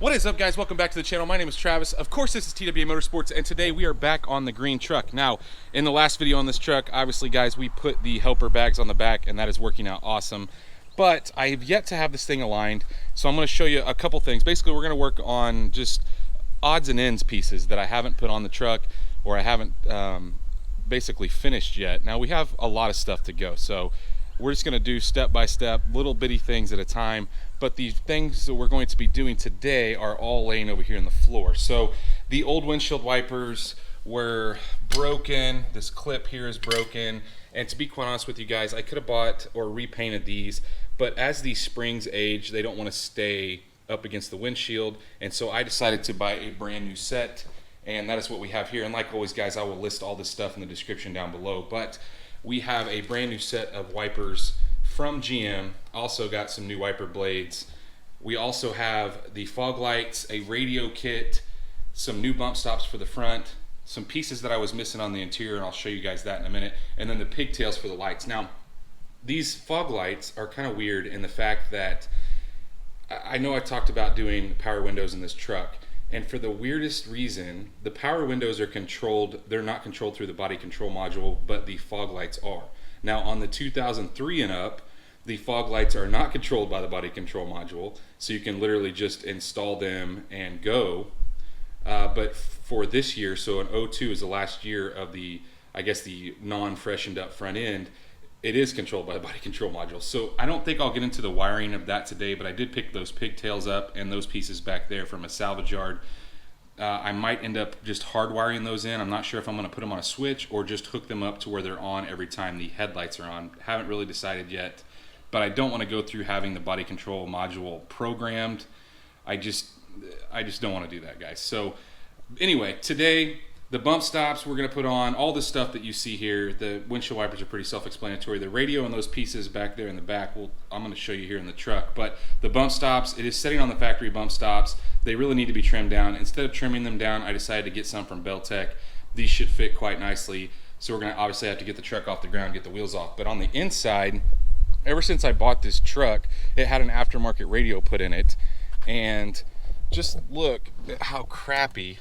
What is up, guys? Welcome back to the channel. My name is Travis. Of course, this is TWA Motorsports, and today we are back on the green truck. Now, in the last video on this truck, obviously, guys, we put the helper bags on the back, and that is working out awesome. But I have yet to have this thing aligned, so I'm going to show you a couple things. Basically, we're going to work on just odds and ends pieces that I haven't put on the truck, or I haven't basically finished yet. Now, we have a lot of stuff to go, so we're just going to do step by step, little bitty things at a time. But the things that we're going to be doing today are all laying over here on the floor. So the old windshield wipers were broken. This clip here is broken. And to be quite honest with you guys, I could have bought or repainted these, but as these springs age, they don't want to stay up against the windshield. And so I decided to buy a brand new set, and that is what we have here. And like always, guys, I will list all this stuff in the description down below. But we have a brand new set of wipers from GM. Also got some new wiper blades. We also have the fog lights, a radio kit, some new bump stops for the front, some pieces that I was missing on the interior, and I'll show you guys that in a minute, and then the pigtails for the lights. Now, these fog lights are kind of weird in the fact that I know I talked about doing power windows in this truck, and for the weirdest reason, the power windows are controlled. They're not controlled through the body control module, but the fog lights are. Now, on the 2003 and up, the fog lights are not controlled by the body control module, so you can literally just install them and go. But for this year, so in 02 is the last year of the, I guess, the non-freshened up front end, it is controlled by the body control module. So I don't think I'll get into the wiring of that today, but I did pick those pigtails up and those pieces back there from a salvage yard. I might end up just hardwiring those in. I'm not sure if I'm going to put them on a switch or just hook them up to where they're on every time the headlights are on. Haven't really decided yet, but I don't want to go through having the body control module programmed. I just don't want to do that, guys. So anyway, today the bump stops we're going to put on, all the stuff that you see here. The windshield wipers are pretty self-explanatory. The radio and those pieces back there in the back, I'm going to show you here in the truck. But the bump stops, it is setting on the factory bump stops. They really need to be trimmed down. Instead of trimming them down, I decided to get some from Beltec. These should fit quite nicely. So we're going to obviously have to get the truck off the ground, get the wheels off. But on the inside, ever since I bought this truck, it had an aftermarket radio put in it. And just look at how crappy.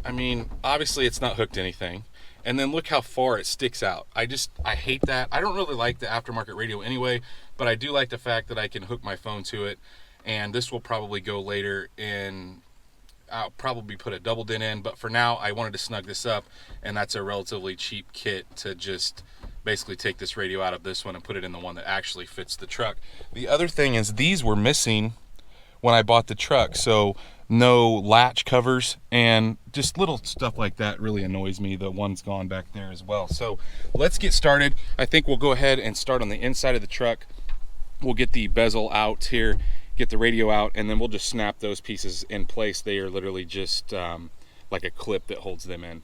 I mean, obviously it's not hooked to anything. And then look how far it sticks out. I hate that. I don't really like the aftermarket radio anyway, but I do like the fact that I can hook my phone to it. And this will probably go later in, I'll probably put a double dent in, but for now I wanted to snug this up, and that's a relatively cheap kit to just basically take this radio out of this one and put it in the one that actually fits the truck. The other thing is these were missing when I bought the truck, so no latch covers and just little stuff like that really annoys me. The one's gone back there as well. So let's get started. I think we'll go ahead and start on the inside of the truck. We'll get the bezel out here, get the radio out, and then we'll just snap those pieces in place. They are literally just like a clip that holds them in.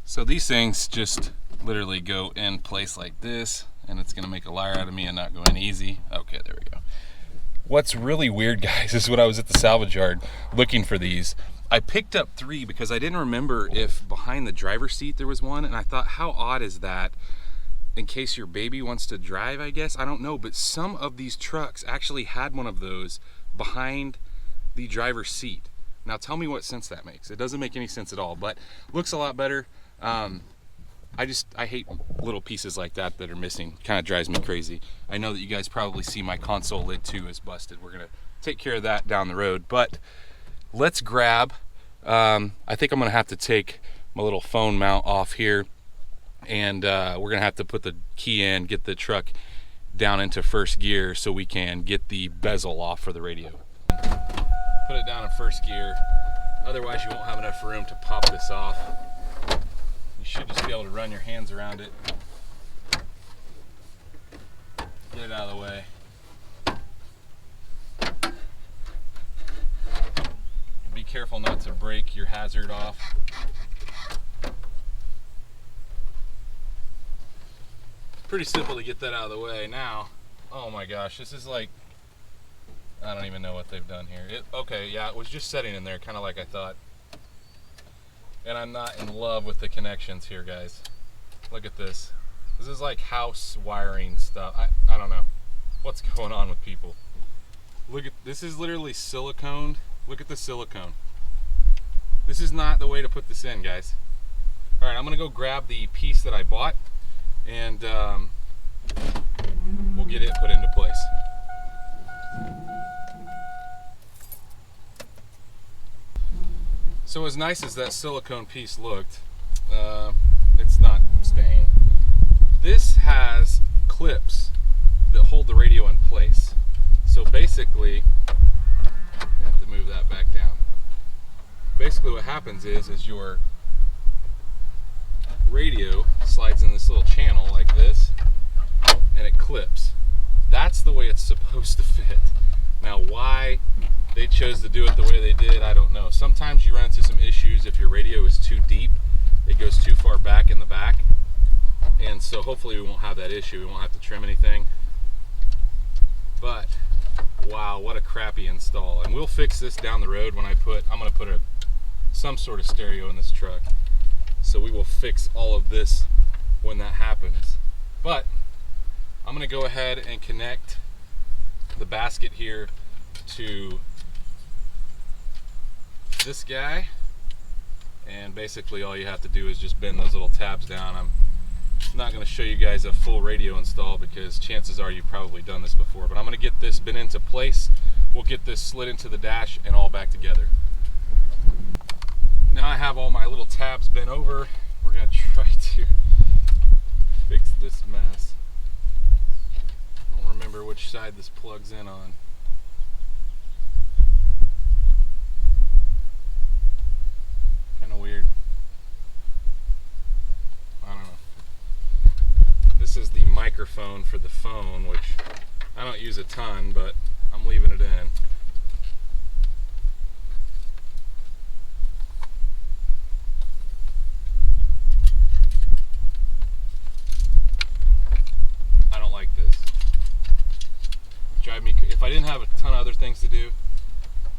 So these things just literally go in place like this, and it's gonna make a liar out of me and not go in easy. Okay, there we go. What's really weird, guys, is when I was at the salvage yard looking for these, I picked up 3 because I didn't remember if behind the driver's seat there was one, and I thought, how odd is that? In case your baby wants to drive, I guess, I don't know, but some of these trucks actually had one of those behind the driver's seat. Now tell me what sense that makes. It doesn't make any sense at all, but looks a lot better. I hate little pieces like that are missing. Kind of drives me crazy. I know that you guys probably see my console lid too is busted. We're gonna take care of that down the road, but let's grab, I think I'm gonna have to take my little phone mount off here, and we're gonna have to put the key in, get the truck down into first gear so we can get the bezel off for the radio. Put it down in first gear, otherwise you won't have enough room to pop this off. You should just be able to run your hands around it. Get it out of the way. Be careful not to break your hazard off. It's pretty simple to get that out of the way. Now, oh my gosh, this is like, I don't even know what they've done here. Okay, yeah, it was just setting in there, kind of like I thought. And I'm not in love with the connections here, guys. Look at this. This is like house wiring stuff. I don't know what's going on with people. Look at this, is literally silicone. Look at the silicone. This is not the way to put this in, guys. All right, I'm gonna go grab the piece that I bought, and we'll get it put into place. So as nice as that silicone piece looked, it's not staying. This has clips that hold the radio in place. So basically, I have to move that back down. Basically what happens is your radio slides in this little channel like this, and it clips. That's the way it's supposed to fit. Now why they chose to do it the way they did, I don't know. Sometimes you run into some issues if your radio is too deep. It goes too far back in the back. And so hopefully we won't have that issue. We won't have to trim anything. But wow, what a crappy install. And we'll fix this down the road when I'm gonna put some sort of stereo in this truck. So we will fix all of this when that happens. But I'm gonna go ahead and connect the basket here to this guy. And basically all you have to do is just bend those little tabs down. I'm not going to show you guys a full radio install because chances are you've probably done this before, but I'm going to get this bent into place. We'll get this slid into the dash and all back together. Now I have all my little tabs bent over. We're going to try to fix this mess. I don't remember which side this plugs in on. Kind of weird. I don't know. This is the microphone for the phone, which I don't use a ton, but I'm leaving it in. I don't like this. Drive me. If I didn't have a ton of other things to do,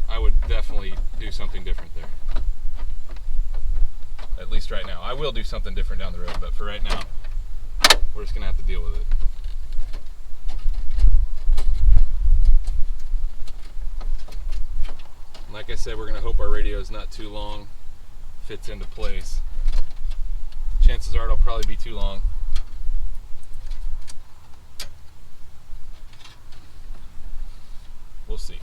I would definitely do something different there. At least right now. I will do something different down the road, but for right now, we're just gonna have to deal with it. Like I said, we're gonna hope our radio is not too long, fits into place. Chances are it'll probably be too long. We'll see.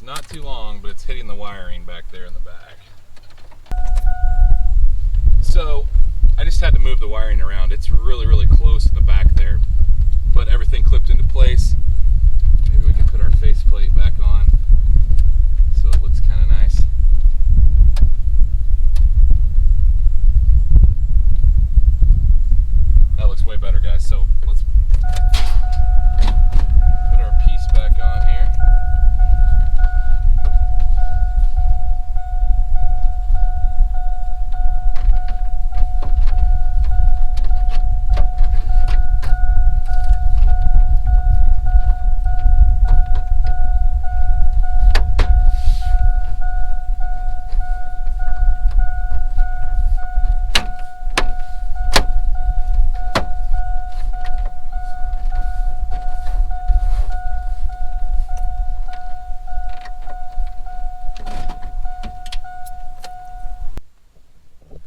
Not too long, but it's hitting the wiring back there in the back. So I just had to move the wiring around. It's really, really close to the back there, but everything clipped into place. Maybe we can put our faceplate back on so it looks kind of nice. That looks way better, guys. So let's put our piece back on here.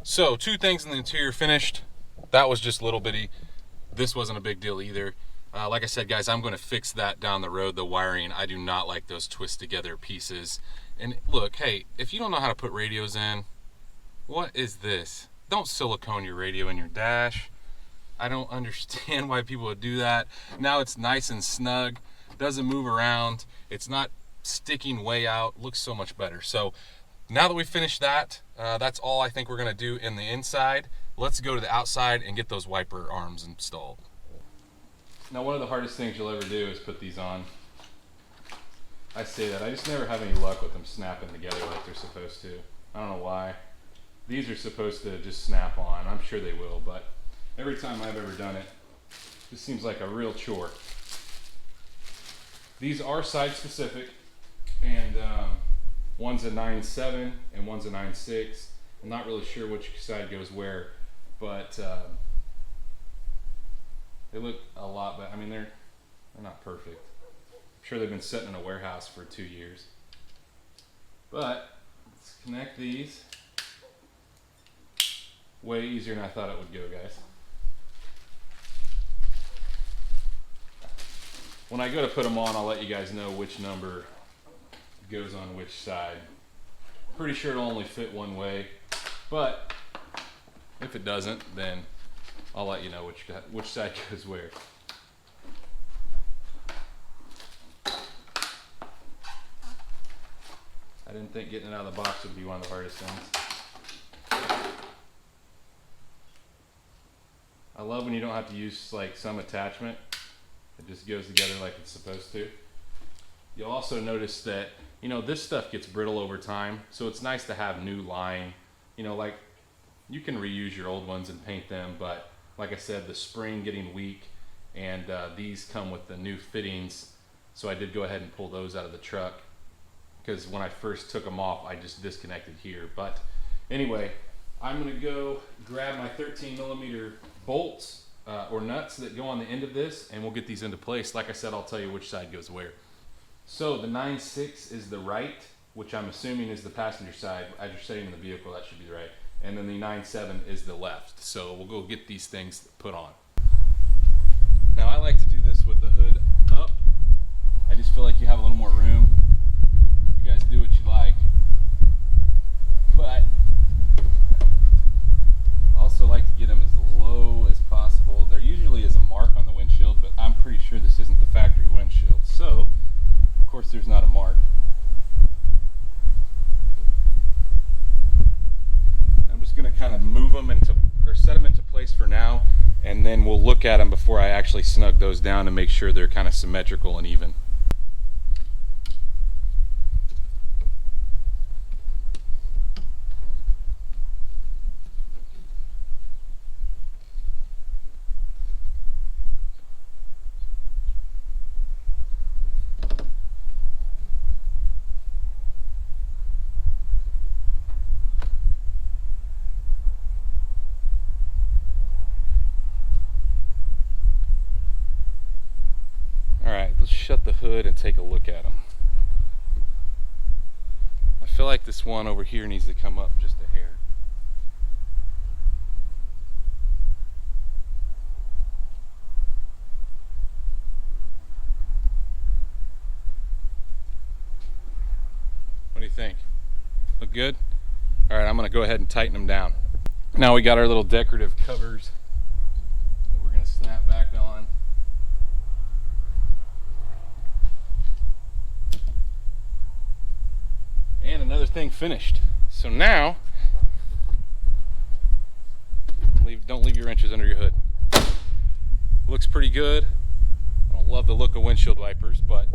So, two things in the interior finished. That was just little bitty. This wasn't a big deal either. Like I said, guys, I'm going to fix that down the road, the wiring. I do not like those twist together pieces. And look, hey, if you don't know how to put radios in, what is this? Don't silicone your radio in your dash. I don't understand why people would do that. Now it's nice and snug, doesn't move around. It's not sticking way out, looks so much better. So now that we finished that, that's all I think we're gonna do in the inside. Let's go to the outside and get those wiper arms installed. Now, one of the hardest things you'll ever do is put these on. I say that, I just never have any luck with them snapping together like they're supposed to. I don't know why. These are supposed to just snap on. I'm sure they will, but every time I've ever done it. This seems like a real chore. These are side specific, and one's a 9.7 and one's a 9.6. I'm not really sure which side goes where, but they look a lot better. I mean, they're not perfect. I'm sure they've been sitting in a warehouse for 2 years. But let's connect these. Way easier than I thought it would go, guys. When I go to put them on, I'll let you guys know which number goes on which side. Pretty sure it'll only fit one way, but if it doesn't, then I'll let you know which side goes where. I didn't think getting it out of the box would be one of the hardest things. I love when you don't have to use like some attachment. It just goes together like it's supposed to. You'll also notice that, you know, this stuff gets brittle over time, so it's nice to have new line. You know, like, you can reuse your old ones and paint them, but like I said, the spring getting weak, and these come with the new fittings, so I did go ahead and pull those out of the truck, because when I first took them off, I just disconnected here. But anyway, I'm gonna go grab my 13mm bolts or nuts that go on the end of this, and we'll get these into place. Like I said, I'll tell you which side goes where. So the 9.6 is the right, which I'm assuming is the passenger side. As you're sitting in the vehicle, that should be the right. And then the 9.7 is the left. So we'll go get these things put on. Now I like to do this with the hood up. I just feel like you have a little more room. You guys do what you like. But I also like to get them as low as possible. There usually is a mark on the windshield, but I'm pretty sure this isn't the factory windshield. So, of course, there's not a mark. I'm just going to kind of move them or set them into place for now, and then we'll look at them before I actually snug those down and make sure they're kind of symmetrical and even. Let's shut the hood and take a look at them. I feel like this one over here needs to come up just a hair. What do you think? Look good? All right, I'm going to go ahead and tighten them down. Now we got our little decorative covers that we're going to snap back on. And another thing finished. So now, don't leave your wrenches under your hood. Looks pretty good. I don't love the look of windshield wipers, but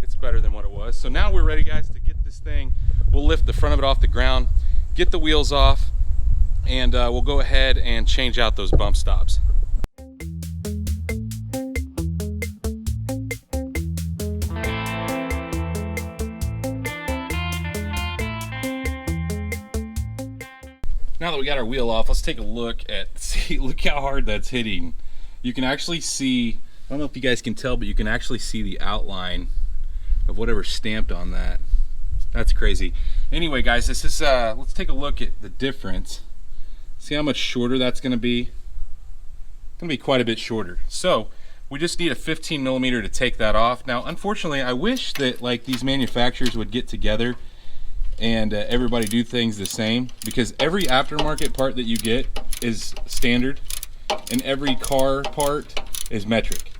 it's better than what it was. So now we're ready, guys, to get this thing. We'll lift the front of it off the ground, get the wheels off, and we'll go ahead and change out those bump stops. Now that we got our wheel off, let's take a look look how hard that's hitting. You can actually see, I don't know if you guys can tell, but you can actually see the outline of whatever's stamped on that. That's crazy. Anyway, guys, this is, let's take a look at the difference. See how much shorter that's gonna be? It's gonna be quite a bit shorter. So, we just need a 15mm to take that off. Now, unfortunately, I wish that like these manufacturers would get together and everybody do things the same, because every aftermarket part that you get is standard and every car part is metric.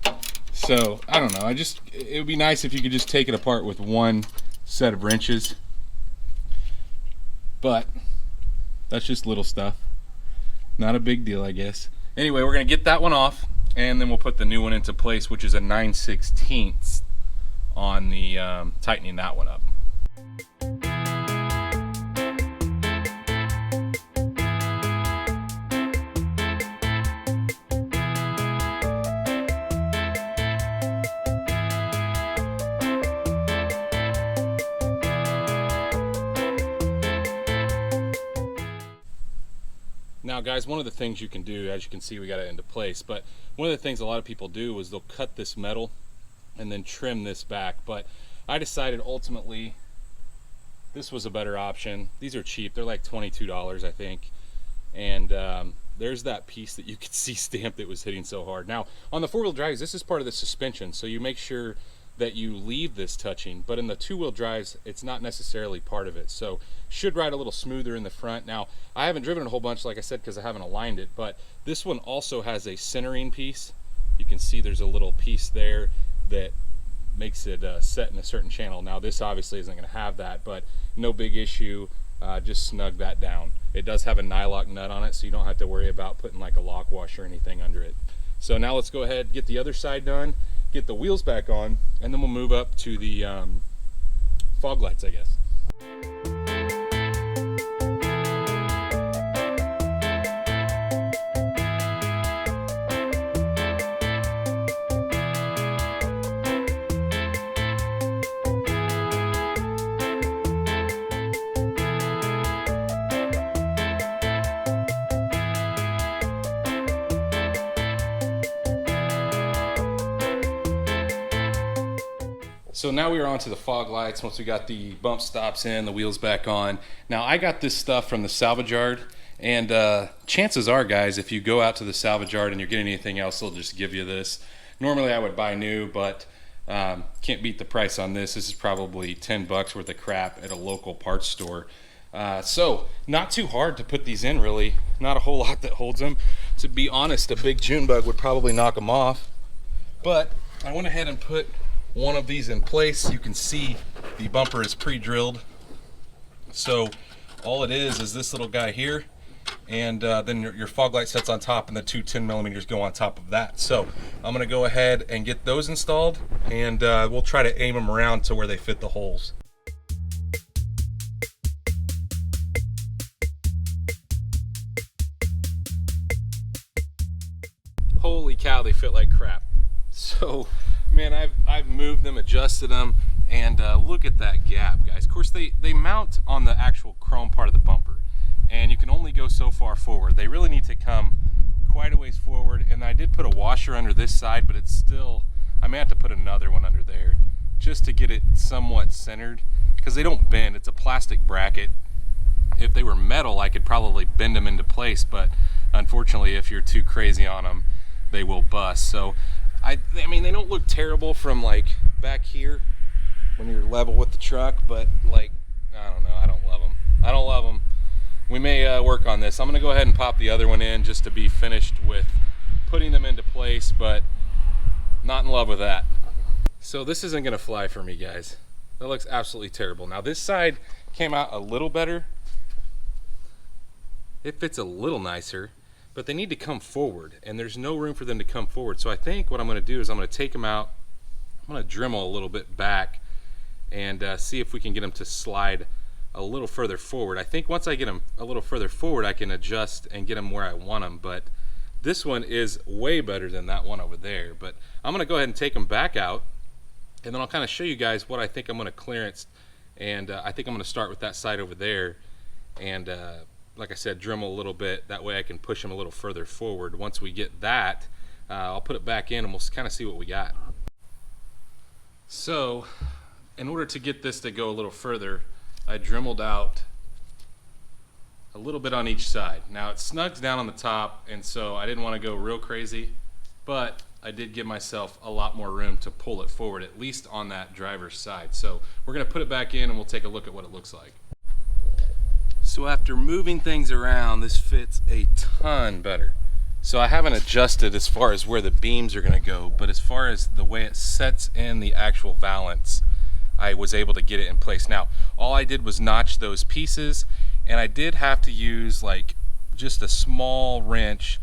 So I don't know, it would be nice if you could just take it apart with one set of wrenches, but that's just little stuff, not a big deal, I guess. Anyway, we're gonna get that one off, and then we'll put the new one into place, which is a 9/16 on the tightening that one up. Now guys, one of the things you can do, as you can see we got it into place, but one of the things a lot of people do is they'll cut this metal and then trim this back. But I decided ultimately this was a better option. These are cheap, they're like $22 I think. And there's that piece that you could see stamped that was hitting so hard. Now on the four-wheel drives, this is part of the suspension, so you make sure that you leave this touching, but in the two-wheel drives it's not necessarily part of it, so should ride a little smoother in the front. Now I haven't driven it a whole bunch, like I said, because I haven't aligned it, but this one also has a centering piece. You can see there's a little piece there that makes it set in a certain channel. Now this obviously isn't going to have that, but no big issue. Just snug that down. It does have a nylock nut on it, so you don't have to worry about putting like a lock wash or anything under it. So now let's go ahead, get the other side done, get the wheels back on, and then we'll move up to the fog lights, I guess. So now we are on to the fog lights once we got the bump stops in, the wheels back on. Now I got this stuff from the salvage yard, and chances are, guys, if you go out to the salvage yard and you're getting anything else, they'll just give you this. Normally I would buy new, but can't beat the price on this. This is probably 10 bucks worth of crap at a local parts store. So not too hard to put these in, really. Not a whole lot that holds them. To be honest, a big June bug would probably knock them off. But I went ahead and put one of these in place. You can see the bumper is pre-drilled, so all it is this little guy here, and then your fog light sets on top, and the two 10mm go on top of that. So I'm gonna go ahead and get those installed, and we'll try to aim them around to where they fit the holes. Holy cow, they fit like crap. So man, I've moved them, adjusted them, and look at that gap, guys. Of course, they mount on the actual chrome part of the bumper, and you can only go so far forward. They really need to come quite a ways forward, and I did put a washer under this side, but it's still, I may have to put another one under there just to get it somewhat centered, because they don't bend. It's a plastic bracket. If they were metal, I could probably bend them into place, but unfortunately, if you're too crazy on them, they will bust. So I mean, they don't look terrible from like back here when you're level with the truck, but like, I don't know, I don't love them. I don't love them. We may work on this. I'm gonna go ahead and pop the other one in just to be finished with putting them into place, but not in love with that. So this isn't gonna fly for me, guys. That looks absolutely terrible. Now this side came out a little better. It fits a little nicer, but they need to come forward, and there's no room for them to come forward. So I think what I'm gonna do is I'm gonna take them out, I'm gonna Dremel a little bit back, and see if we can get them to slide a little further forward. I think once I get them a little further forward, I can adjust and get them where I want them, but this one is way better than that one over there. But I'm gonna go ahead and take them back out, and then I'll kind of show you guys what I think I'm gonna clearance, and I think I'm gonna start with that side over there, and like I said, Dremel a little bit, that way I can push them a little further forward. Once we get that, I'll put it back in and we'll kind of see what we got. So in order to get this to go a little further, I Dremeled out a little bit on each side. Now it snugs down on the top, and so I didn't want to go real crazy, but I did give myself a lot more room to pull it forward, at least on that driver's side. So we're gonna put it back in and we'll take a look at what it looks like. So after moving things around, this fits a ton better. So I haven't adjusted as far as where the beams are gonna go, but as far as the way it sets in the actual valance, I was able to get it in place. Now, all I did was notch those pieces, and I did have to use like just a small wrench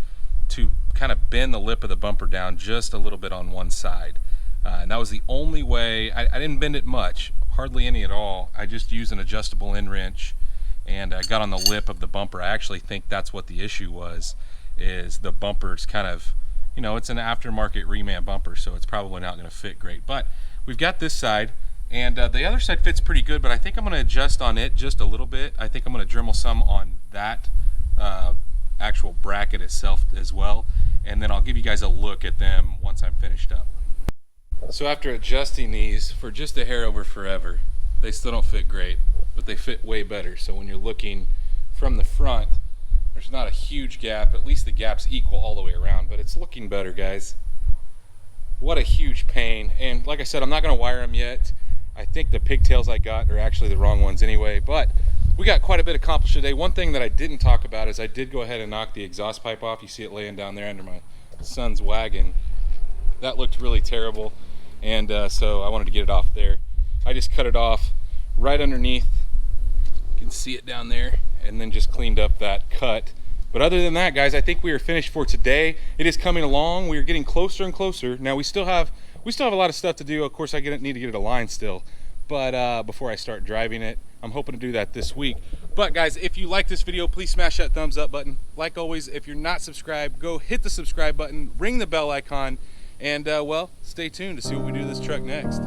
to kind of bend the lip of the bumper down just a little bit on one side. And that was the only way. I didn't bend it much, hardly any at all. I just used an adjustable end wrench, and I got on the lip of the bumper. I actually think that's what the issue was, is the bumper's kind of, you know, it's an aftermarket reman bumper, so it's probably not gonna fit great. But we've got this side, and the other side fits pretty good, but I think I'm gonna adjust on it just a little bit. I think I'm gonna Dremel some on that actual bracket itself as well, and then I'll give you guys a look at them once I'm finished up. So after adjusting these for just a hair over forever, they still don't fit great, but they fit way better. So when you're looking from the front, there's not a huge gap. At least the gap's equal all the way around, but it's looking better, guys. What a huge pain. And like I said, I'm not going to wire them yet. I think the pigtails I got are actually the wrong ones anyway, but we got quite a bit accomplished today. One thing that I didn't talk about is I did go ahead and knock the exhaust pipe off. You see it laying down there under my son's wagon. That looked really terrible, and so I wanted to get it off there. I just cut it off right underneath. You can see it down there, and then just cleaned up that cut. But other than that, guys, I think we are finished for today. It is coming along. We are getting closer and closer. Now we still have a lot of stuff to do. Of course, I need to get it aligned still, but before I start driving it, I'm hoping to do that this week. But guys, if you like this video, please smash that thumbs up button. Like always, if you're not subscribed, go hit the subscribe button, ring the bell icon, and well, stay tuned to see what we do to this truck next.